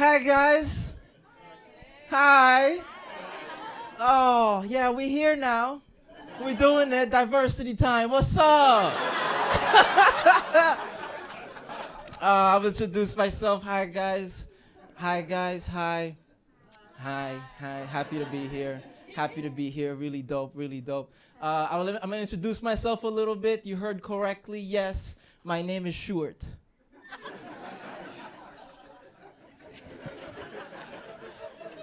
Hi, guys. Hi. Oh, yeah, we here now. We're doing it. Diversity time. What's up? I'll introduce myself. Hi, guys. Hi, guys. Hi. Hi. Hi. Happy to be here. Happy to be here. Really dope. Really dope. I'm going to introduce myself a little bit. You heard correctly. Yes, my name is Sjoerd.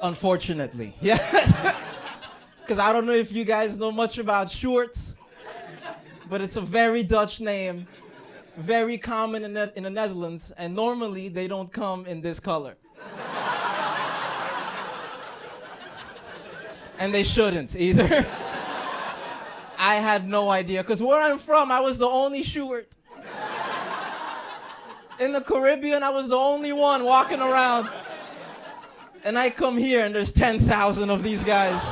Unfortunately. Yeah. Because I don't know if you guys know much about Sjoerds, but it's a very Dutch name, very common in the Netherlands, and normally they don't come in this color. And they shouldn't either. I had no idea, because where I'm from, I was the only Sjoerd. In the Caribbean, I was the only one walking around. And I come here and there's 10,000 of these guys.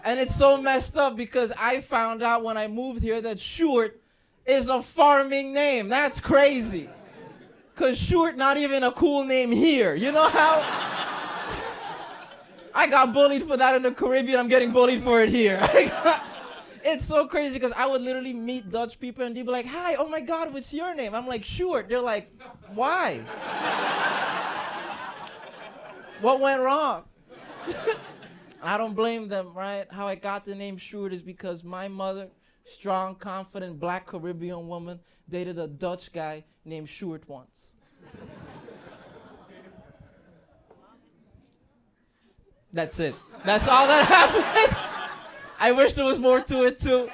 And it's so messed up because I found out when I moved here that Sjoerd is a farming name. That's crazy. Because Sjoerd not even a cool name here. You know how? I got bullied for that in the Caribbean. I'm getting bullied for it here. It's so crazy because I would literally meet Dutch people and they'd be like, hi, oh my God, what's your name? I'm like, Sjoerd. They're like, why? What went wrong? I don't blame them, right? How I got the name Sjoerd is because my mother, strong, confident, black Caribbean woman, dated a Dutch guy named Sjoerd once. That's it. That's all that happened. I wish there was more to it too.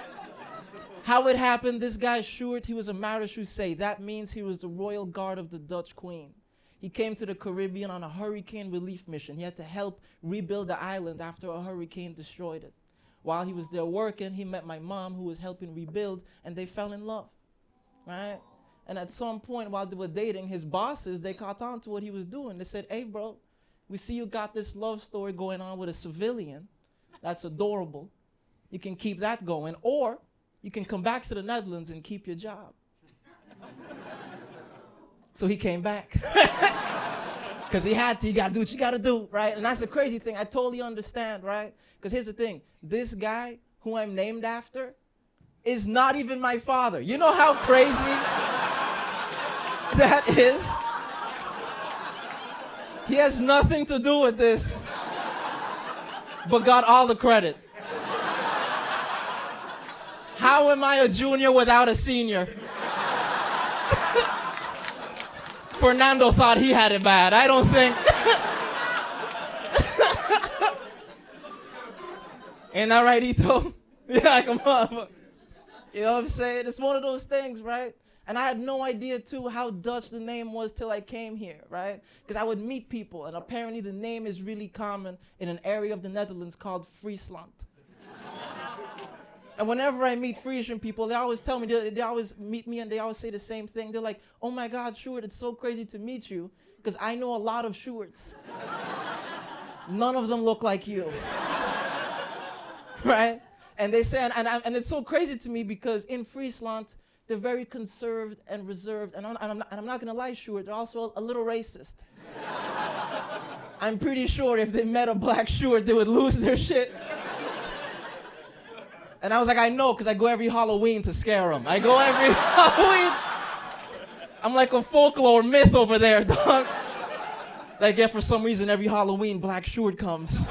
How it happened, this guy Sjoerd, he was a marechaussee. That means he was the royal guard of the Dutch queen. He came to the Caribbean on a hurricane relief mission. He had to help rebuild the island after a hurricane destroyed it. While he was there working, he met my mom who was helping rebuild, and they fell in love, right? And at some point while they were dating, his bosses, they caught on to what he was doing. They said, hey, bro, we see you got this love story going on with a civilian. That's adorable. You can keep that going, or you can come back to the Netherlands and keep your job. So he came back. Because he had to, you gotta do what you gotta do, right? And that's the crazy thing, I totally understand, right? Because here's the thing, this guy who I'm named after is not even my father. You know how crazy that is? He has nothing to do with this, but got all the credit. How am I a junior without a senior? Fernando thought he had it bad. I don't think. Ain't that right, Ito? Yeah, come on. You know what I'm saying? It's one of those things, right? And I had no idea, too, how Dutch the name was till I came here, right? Because I would meet people, and apparently the name is really common in an area of the Netherlands called Friesland. And whenever I meet Frisian people, they always tell me, they always meet me and they always say the same thing. They're like, oh my God, Sjoerd, it's so crazy to meet you because I know a lot of Sjoerds. None of them look like you. Right? And they say, and it's so crazy to me because in Friesland, they're very conserved and reserved. And I'm not going to lie, Sjoerd, they're also a little racist. I'm pretty sure if they met a black Sjoerd, they would lose their shit. And I was like, I know, because I go every Halloween to scare them. I go every Halloween. I'm like a folklore myth over there, dog. Like, yeah, for some reason, every Halloween, Black Sjoerd comes.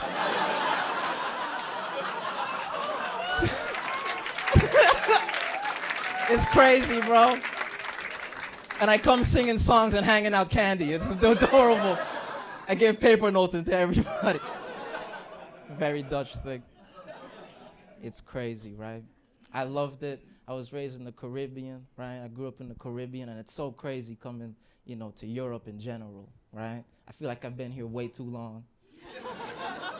It's crazy, bro. And I come singing songs and handing out candy. It's adorable. I give paper notes to everybody. Very Dutch thing. It's crazy, right? I loved it. I was raised in the Caribbean, right? I grew up in the Caribbean, and it's so crazy coming, to Europe in general, right? I feel like I've been here way too long.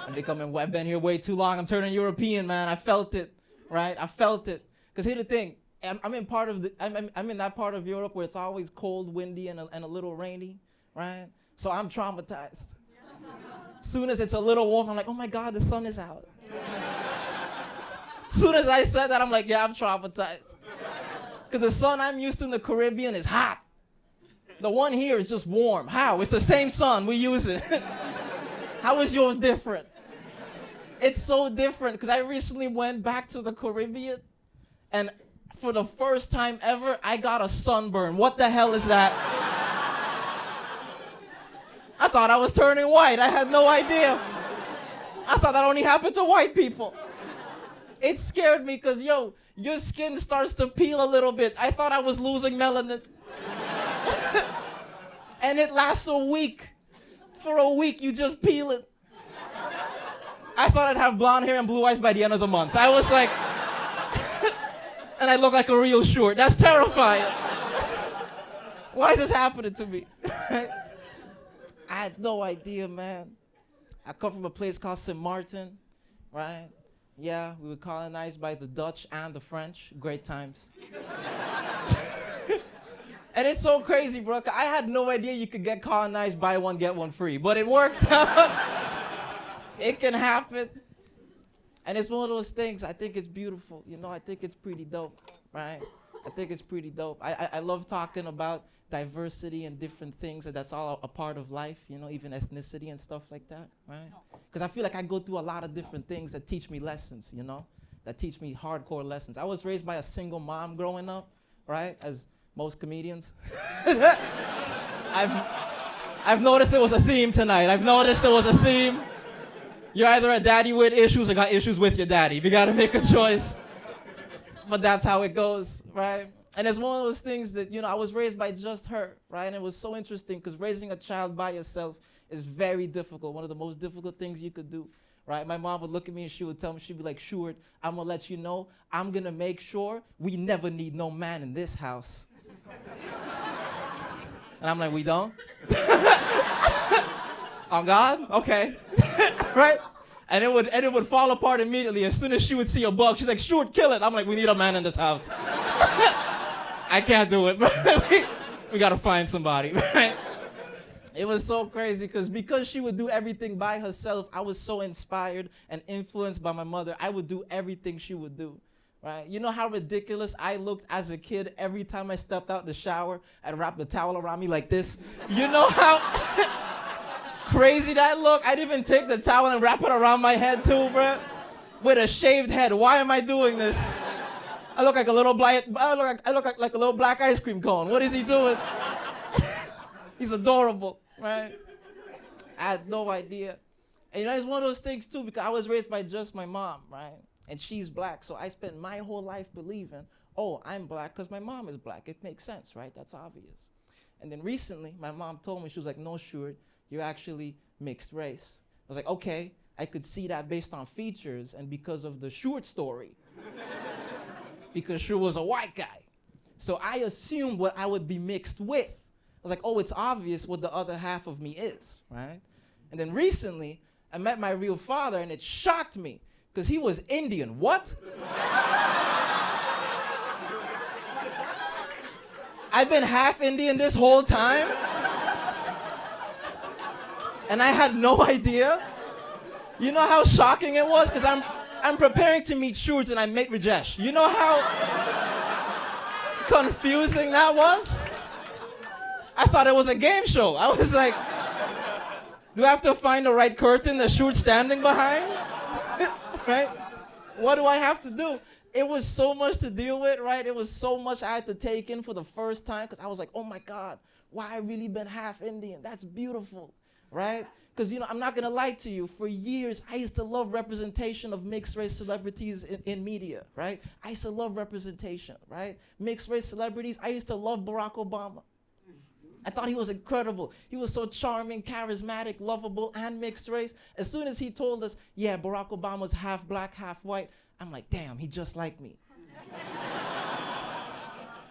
I've been here way too long. I'm turning European, man. I felt it, right? I felt it. Because here's the thing. I'm in that part of Europe where it's always cold, windy, and a little rainy, right? So I'm traumatized. Soon as it's a little warm, I'm like, oh my God, the sun is out. As soon as I said that, I'm like, yeah, I'm traumatized. Because the sun I'm used to in the Caribbean is hot. The one here is just warm. How? It's the same sun. We use it. How is yours different? It's so different because I recently went back to the Caribbean, and for the first time ever, I got a sunburn. What the hell is that? I thought I was turning white. I had no idea. I thought that only happened to white people. It scared me because, your skin starts to peel a little bit. I thought I was losing melanin. And it lasts a week. For a week, you just peel it. I thought I'd have blonde hair and blue eyes by the end of the month. I was like, and I look like a real short. That's terrifying. Why is this happening to me? I had no idea, man. I come from a place called St. Martin, right? Yeah, we were colonized by the Dutch and the French. Great times. And it's so crazy, bro. I had no idea you could get colonized, buy one, get one free. But it worked out. It can happen. And it's one of those things, I think it's beautiful. I think it's pretty dope, right? I think it's pretty dope. I love talking about diversity and different things, and that's all a part of life, even ethnicity and stuff like that, right? Because I feel like I go through a lot of different things that teach me lessons, that teach me hardcore lessons. I was raised by a single mom growing up, right? As most comedians. I've noticed there was a theme tonight. You're either a daddy with issues or got issues with your daddy. You gotta make a choice. But that's how it goes, right? And it's one of those things that, I was raised by just her, right? And it was so interesting because raising a child by yourself is very difficult. One of the most difficult things you could do, right? My mom would look at me and she would tell me, she'd be like, Sjoerd, I'm gonna let you know, I'm gonna make sure we never need no man in this house. And I'm like, we don't? On God? Okay. Right? And it would fall apart immediately. As soon as she would see a bug, she's like, Sjoerd, kill it. I'm like, we need a man in this house. I can't do it. We gotta find somebody, right? It was so crazy because she would do everything by herself, I was so inspired and influenced by my mother. I would do everything she would do. Right? You know how ridiculous I looked as a kid every time I stepped out the shower? I'd wrap the towel around me like this. You know how crazy that looked? I'd even take the towel and wrap it around my head too, bro. With a shaved head. Why am I doing this? I look like a little black a little black ice cream cone. What is he doing? He's adorable, right? I had no idea. And it's one of those things too, because I was raised by just my mom, right? And she's black, so I spent my whole life believing, oh, I'm black because my mom is black. It makes sense, right? That's obvious. And then recently, my mom told me, she was like, no, Sjoerd, you're actually mixed race. I was like, okay, I could see that based on features and because of the Sjoerd story. Because Sjoerd was a white guy. So I assumed what I would be mixed with. I was like, oh, it's obvious what the other half of me is, right? And then recently, I met my real father, and it shocked me. Because he was Indian. What? I've been half Indian this whole time? And I had no idea? You know how shocking it was? Because I'm preparing to meet Sjoerd and I met Rajesh. You know how confusing that was? I thought it was a game show. I was like, do I have to find the right curtain that Sjoerd's standing behind? Right? What do I have to do? It was so much to deal with, right? It was so much I had to take in for the first time because I was like, oh my God, why I really been half Indian? That's beautiful, right? Because, I'm not going to lie to you. For years, I used to love representation of mixed race celebrities in media, right? I used to love representation, right? Mixed race celebrities. I used to love Barack Obama. I thought he was incredible. He was so charming, charismatic, lovable, and mixed race. As soon as he told us, yeah, Barack Obama's half black, half white, I'm like, damn, he just like me.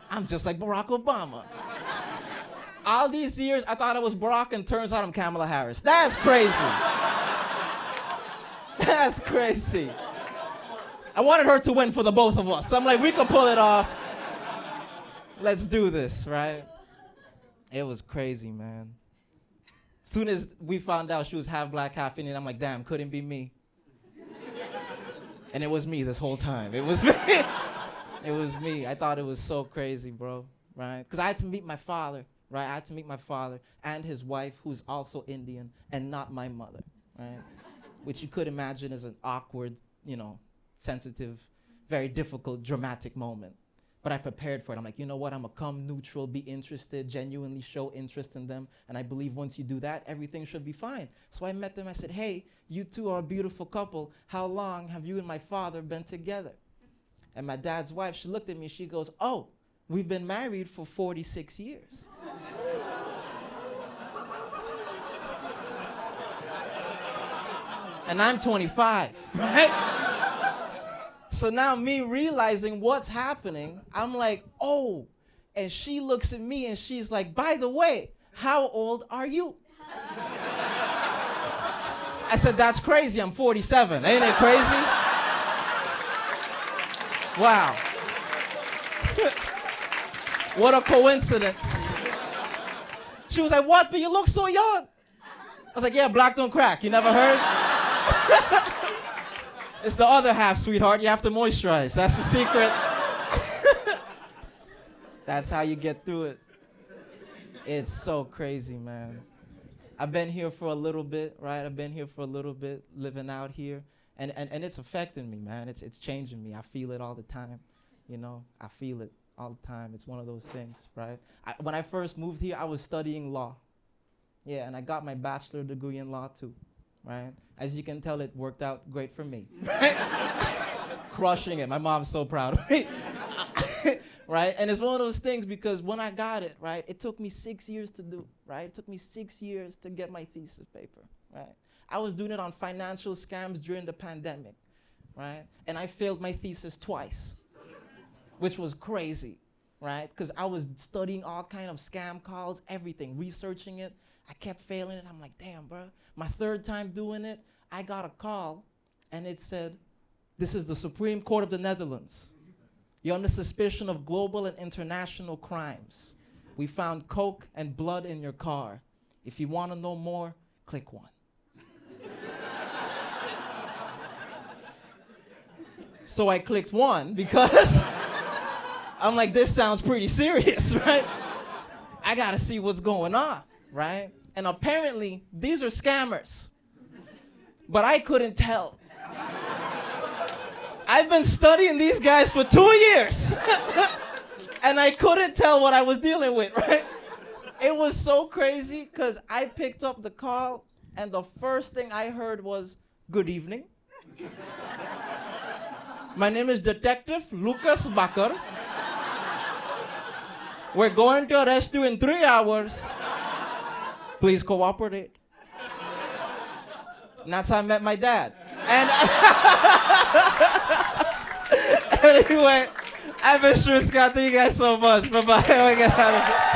I'm just like Barack Obama. All these years, I thought I was Barack, and turns out I'm Kamala Harris. That's crazy. That's crazy. I wanted her to win for the both of us. So I'm like, we could pull it off. Let's do this, right? It was crazy, man. Soon as we found out she was half black, half Indian, I'm like, damn, couldn't be me. And it was me this whole time. It was me. It was me. I thought it was so crazy, bro, right? Because I had to meet my father, right? I had to meet my father and his wife, who's also Indian, and not my mother, right? Which you could imagine is an awkward, sensitive, very difficult, dramatic moment. But I prepared for it. I'm like, you know what? I'm going to come neutral, be interested, genuinely show interest in them. And I believe once you do that, everything should be fine. So I met them. I said, hey, you two are a beautiful couple. How long have you and my father been together? And my dad's wife, she looked at me. She goes, oh, we've been married for 46 years. And I'm 25, right? So now me realizing what's happening, I'm like, oh. And she looks at me and she's like, by the way, how old are you? I said, that's crazy. I'm 47. Ain't it crazy? Wow. What a coincidence. She was like, what? But you look so young. I was like, yeah, black don't crack. You never heard? It's the other half, sweetheart. You have to moisturize. That's the secret. That's how you get through it. It's so crazy, man. I've been here for a little bit, right? I've been here for a little bit, living out here. And it's affecting me, man. It's changing me. I feel it all the time. I feel it all the time. It's one of those things, right? When I first moved here, I was studying law. Yeah, and I got my bachelor's degree in law too, right? As you can tell, it worked out great for me, right? Crushing it. My mom's so proud of me, right? And it's one of those things because when I got it, right, it took me 6 years to do, right? It took me 6 years to get my thesis paper, right? I was doing it on financial scams during the pandemic, right? And I failed my thesis twice, which was crazy, right? Because I was studying all kind of scam calls, everything, researching it. I kept failing it. I'm like, damn, bro. My third time doing it, I got a call, and it said, this is the Supreme Court of the Netherlands. You're under suspicion of global and international crimes. We found coke and blood in your car. If you want to know more, click 1. So I clicked 1 because I'm like, this sounds pretty serious, right? I got to see what's going on. Right? And apparently, these are scammers. But I couldn't tell. I've been studying these guys for 2 years. And I couldn't tell what I was dealing with, right? It was so crazy because I picked up the call and the first thing I heard was, good evening. My name is Detective Lucas Bakker. We're going to arrest you in 3 hours. Please cooperate. And that's how I met my dad. And anyway, I've been Sjoerd Scott. Thank you guys so much. Bye-bye.